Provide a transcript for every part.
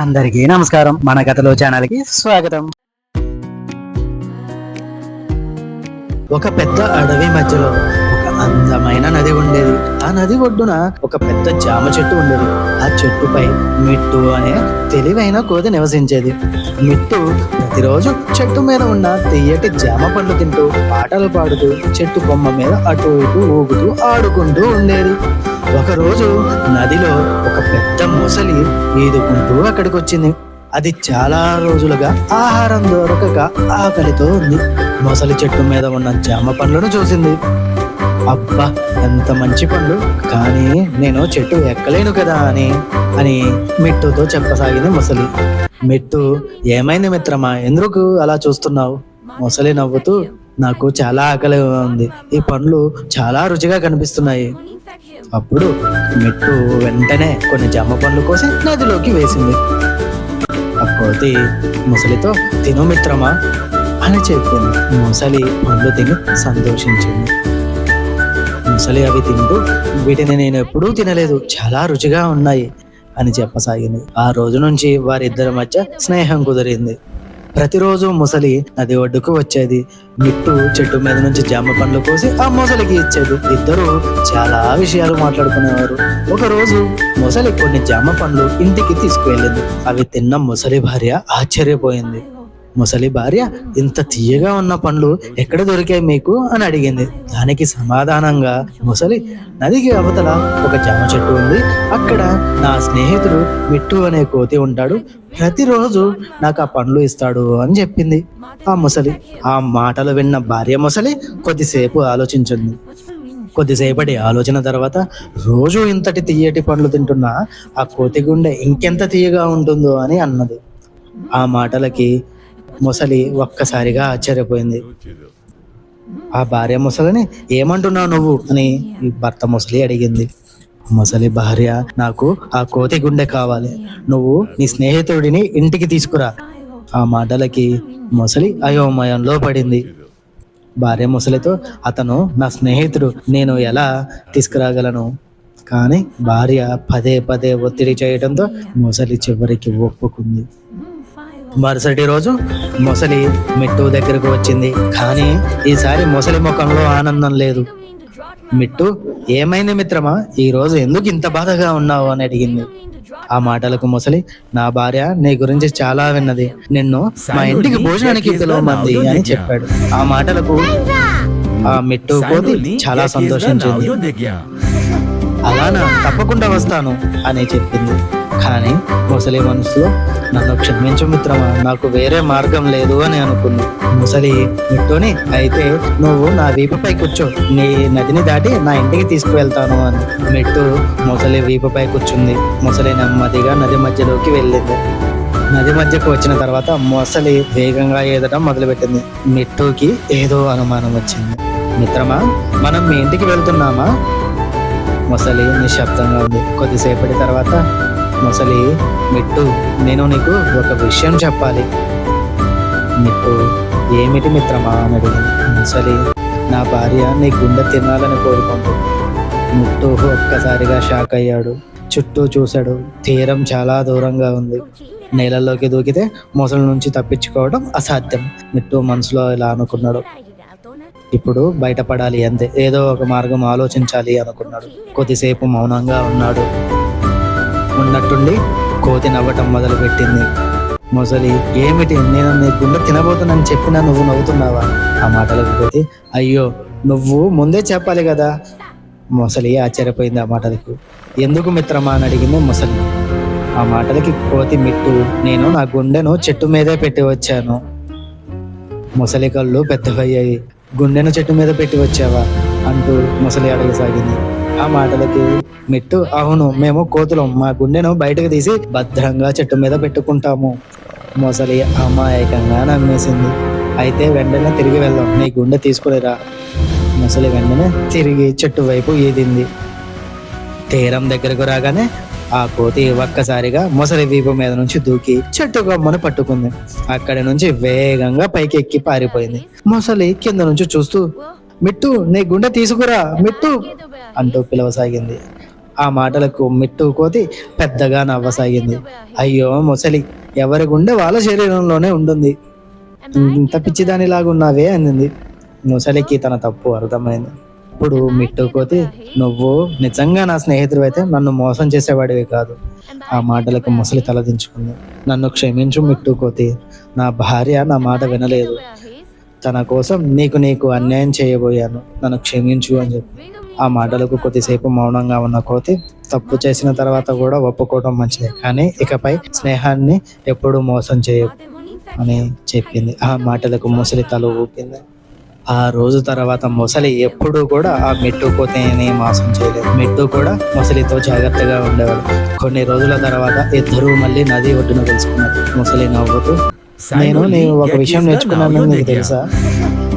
అందరికీ నమస్కారం. మన కథలో ఛానల్ కి స్వాగతం. ఒక పెద్ద అడవి మధ్యలో ఒక అందమైన నది ఉండేది. ఆ నది ఒడ్డున ఒక పెద్ద జామ చెట్టు ఉండేది. ఆ చెట్టుపై మిట్టు అనే తెలివైన కోతి నివసించేది. మిట్టు ప్రతిరోజు చెట్టు మీద ఉన్న తీయటి జామ పండ్లు తింటూ పాటలు పాడుతూ చెట్టు కొమ్మ మీద అటు ఇటు ఊగుతూ ఆడుకుంటూ ఉండేది. ఒకరోజు నదిలో ఒక పెద్ద మొసలి ఈదుకుంటూ అక్కడికి వచ్చింది. అది చాలా రోజులుగా ఆహారం దొరకక ఆకలితో ఉంది. మొసలి చెట్టు మీద ఉన్న జామ పండ్లను చూసింది. అబ్బా, ఎంత మంచి పండ్లు, కానీ నేను చెట్టు ఎక్కలేను కదా అని మిట్టుతో చెప్పసాగింది మొసలి. మిట్టు, ఏమైంది మిత్రమా, ఎందుకు అలా చూస్తున్నావు? మొసలి నవ్వుతూ, నాకు చాలా ఆకలిగా ఉంది, ఈ పండ్లు చాలా రుచిగా కనిపిస్తున్నాయి. అప్పుడు మిట్టు వెంటనే కొన్ని జామ పండ్లు కోసి నదిలోకి వేసింది. ఆ కోతి మొసలితో, తిను మిత్రమా అని చెప్పింది. మొసలి పండ్లు తిని సంతోషించింది. మొసలి అవి తింటూ, వీటిని నేను ఎప్పుడూ తినలేదు, చాలా రుచిగా ఉన్నాయి అని చెప్పసాగింది. ఆ రోజు నుంచి వారిద్దరి మధ్య స్నేహం కుదిరింది. ప్రతిరోజు మొసలి నది ఒడ్డుకు వచ్చేది. మిట్టు చెట్టు మీద నుంచి జామ పండ్లు కోసి ఆ మొసలికి ఇచ్చేది. ఇద్దరు చాలా విషయాలు మాట్లాడుకునేవారు. ఒకరోజు మొసలి కొన్ని జామ పండ్లు ఇంటికి తీసుకువెళ్ళింది. అవి తిన్న మొసలి భార్య ఆశ్చర్యపోయింది. మొసలి భార్య, ఇంత తీయగా ఉన్న పండ్లు ఎక్కడ దొరికాయి మీకు అని అడిగింది. దానికి సమాధానంగా మొసలి, నదికి అవతల ఒక జామ చెట్టు ఉంది, అక్కడ నా స్నేహితుడు మిట్టు అనే కోతి ఉంటాడు, ప్రతిరోజు నాకు ఆ పండ్లు ఇస్తాడు అని చెప్పింది ఆ మొసలి. ఆ మాటలు విన్న భార్య మొసలి కొద్దిసేపు ఆలోచించింది. కొద్దిసేపటి ఆలోచన తర్వాత, రోజు ఇంతటి తీయటి పండ్లు తింటున్నా ఆ కోతి గుండె ఇంకెంత తీయగా ఉంటుందో అని అన్నది. ఆ మాటలకి మొసలి ఒక్కసారిగా ఆశ్చర్యపోయింది. ఆ భార్య మొసలిని, ఏమంటున్నావు నువ్వు అని భర్త మొసలి అడిగింది. మొసలి భార్య, నాకు ఆ కోతి గుండె కావాలి, నువ్వు నీ స్నేహితుడిని ఇంటికి తీసుకురా. ఆ మాటలకి మొసలి అయోమయంలో పడింది. భార్య మొసలితో, అతను నా స్నేహితుడు, నేను ఎలా తీసుకురాగలను? కానీ భార్య పదే పదే ఒత్తిడి చేయడంతో మొసలి చివరికి ఒప్పుకుంది. మరుసటి రోజు మొసలి మిట్టు దగ్గరకు వచ్చింది. కానీ ఈసారి మొసలి ముఖంలో ఆనందం లేదు. మిట్టు, ఏమైంది మిత్రమా, ఈ రోజు ఎందుకు ఇంత బాధగా ఉన్నావు అని అడిగింది. ఆ మాటలకు మొసలి, నా భార్య నీ గురించి చాలా విన్నది, నిన్ను మా ఇంటికి భోజనానికి పిలవమంది అని చెప్పాడు. ఆ మాటలకు ఆ మిట్టు కోతి చాలా సంతోషించింది. అలానా, తప్పకుండా వస్తాను అని చెప్పింది. కానీ మొసలి మనసులో, నన్ను క్షమించు మిత్రమా, నాకు వేరే మార్గం లేదు అని అనుకుంది. మొసలి మిట్టుని, అయితే నువ్వు నా వీపుపై కూర్చో, నీ నదిని దాటి నా ఇంటికి తీసుకువెళ్తాను అని. మిట్టు మొసలి వీపుపై కూర్చుంది. మొసలి నెమ్మదిగా నది మధ్యలోకి వెళ్ళింది. నది మధ్యకు వచ్చిన తర్వాత మొసలి వేగంగా ఈదటం మొదలుపెట్టింది. మిట్టుకి ఏదో అనుమానం వచ్చింది. మిత్రమా, మనం మీ ఇంటికి వెళ్తున్నామా? మొసలి నిశ్శబ్దంగా ఉంది. కొద్దిసేపటి తర్వాత మొసలి, మిట్టు, నేను నీకు ఒక విషయం చెప్పాలి. మిట్టు, ఏమిటి మిత్రమా అని అడిగింది. మొసలి, నా భార్య నీ గుండె తినాలని కోరుకుంటుంది. మిట్టు ఒక్కసారిగా షాక్ అయ్యాడు. చుట్టూ చూశాడు. తీరం చాలా దూరంగా ఉంది. నీళ్ళలోకి దూకితే మొసలి నుంచి తప్పించుకోవడం అసాధ్యం. మిట్టు మనసులో ఇలా అనుకున్నాడు. ఇప్పుడు బయటపడాలి అంతే, ఏదో ఒక మార్గం ఆలోచించాలి అనుకున్నాడు. కొద్దిసేపు మౌనంగా ఉన్నాడు. ఉన్నట్టుండి కోతి నవ్వటం మొదలుపెట్టింది. మొసలి, ఏమిటి, నేను నీ గుండె తినబోతున్నానని చెప్పినా నువ్వు నవ్వుతున్నావా? ఆ మాటలకు కోతి, అయ్యో, నువ్వు ముందే చెప్పాలి కదా. మొసలి ఆశ్చర్యపోయింది ఆ మాటలకు. ఎందుకు మిత్రమా అని అడిగింది మొసలి. ఆ మాటలకి కోతి, మిట్టు, నేను నా గుండెను చెట్టు మీదే పెట్టి వచ్చాను. మొసలి కళ్ళు పెద్దవయ్యాయి. గుండెను చెట్టు మీద పెట్టి వచ్చావా అంటూ మొసలి అడగసాగింది. ఆ మాటలకి మిట్టు, అవును, మేము కోతులం, మా గుండెను బయటకు తీసి భద్రంగా చెట్టు మీద పెట్టుకుంటాము. మొసలి అమాయకంగా నమ్మేసింది. అయితే వెంటనే తిరిగి వెళ్దాం, నీ గుండె తీసుకునిరా. మొసలి వెంటనే తిరిగి చెట్టు వైపు ఈదింది. తీరం దగ్గరకు రాగానే ఆ కోతి ఒక్కసారిగా మొసలి వీపు మీద నుంచి దూకి చెట్టు కొమ్మను పట్టుకుంది. అక్కడి నుంచి వేగంగా పైకి ఎక్కి పారిపోయింది. మొసలి కింద నుంచి చూస్తూ, మిట్టు, నీ గుండె తీసుకురా మిట్టు అంటూ పిలవసాగింది. ఆ మాటలకు మిట్టు కోతి పెద్దగా నవ్వసాగింది. అయ్యో మొసలి, ఎవరి గుండె వాళ్ళ శరీరంలోనే ఉంటుంది, ఇంత పిచ్చిదానిలాగా ఉన్నావే అనింది. ముసలికి తన తప్పు అర్థమైంది. ఇప్పుడు మిట్టు కోతి, నువ్వు నిజంగా నా స్నేహితుడు అయితే నన్ను మోసం చేసేవాడివి కాదు. ఆ మాటలకు ముసలి తలదించుకుంది. నన్ను క్షమించు మిట్టు కోతి, నా భార్య నా మాట వినలేదు, తన కోసం నీకు అన్యాయం చేయబోయాను, నన్ను క్షమించు అని చెప్పి. ఆ మాటలకు కొద్దిసేపు మౌనంగా ఉన్న కోతి, తప్పు చేసిన తర్వాత కూడా ఒప్పుకోవడం మంచిదే, కానీ ఇకపై స్నేహాన్ని ఎప్పుడూ మోసం చేయకు అని చెప్పింది. ఆ మాటలకు ముసలి తల ఊపింది. ఆ రోజు తర్వాత ముసలి ఎప్పుడూ కూడా ఆ మెట్టు కోతిని మోసం చేయలేదు. మెట్టు కూడా ముసలితో జాగ్రత్తగా ఉండేవాడు. కొన్ని రోజుల తర్వాత ఇద్దరూ మళ్ళీ నది ఒడ్డున తెలుసుకున్నారు. ముసలి నవ్వుతూ, నేను ఒక విషయం నేర్చుకున్నాను, నీకు తెలుసా?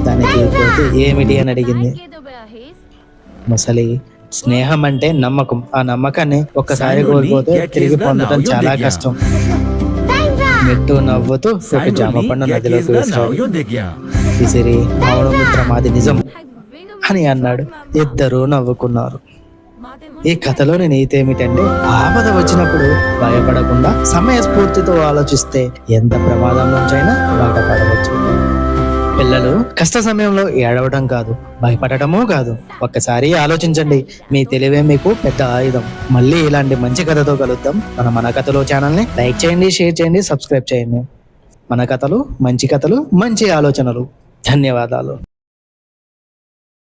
దానికి కోతి ఏమిటి అని అడిగింది. ముసలి, స్నేహం అంటే నమ్మకం, ఆ నమ్మకాన్ని ఒక్కసారి కోల్పోతే తిరిగి పొందడం చాలా కష్టం. మెట్టు నవ్వుతూ ఒక జామ పండు నదిలోకి వేశాడు. విసిరి, అవును మిత్రం, అది నిజం అని అన్నాడు. ఇద్దరూ నవ్వుకున్నారు. ఈ కథలోని నీతి ఏమిటంటే, ఆపద వచ్చినప్పుడు భయపడకుండా సమయస్ఫూర్తితో ఆలోచిస్తే ఎంత ప్రమాదం నుంచైనా బయటపడవచ్చు. పిల్లలు, కష్ట సమయంలో ఏడవడం కాదు, భయపడటమూ కాదు, ఒక్కసారి ఆలోచించండి. మీ తెలివే మీకు పెద్ద ఆయుధం. మళ్ళీ ఇలాంటి మంచి కథతో కలుద్దాం. మన కథలో ఛానల్ని లైక్ చేయండి, షేర్ చేయండి, సబ్స్క్రైబ్ చేయండి. మన కథలు, మంచి ఆలోచనలు. ధన్యవాదాలు.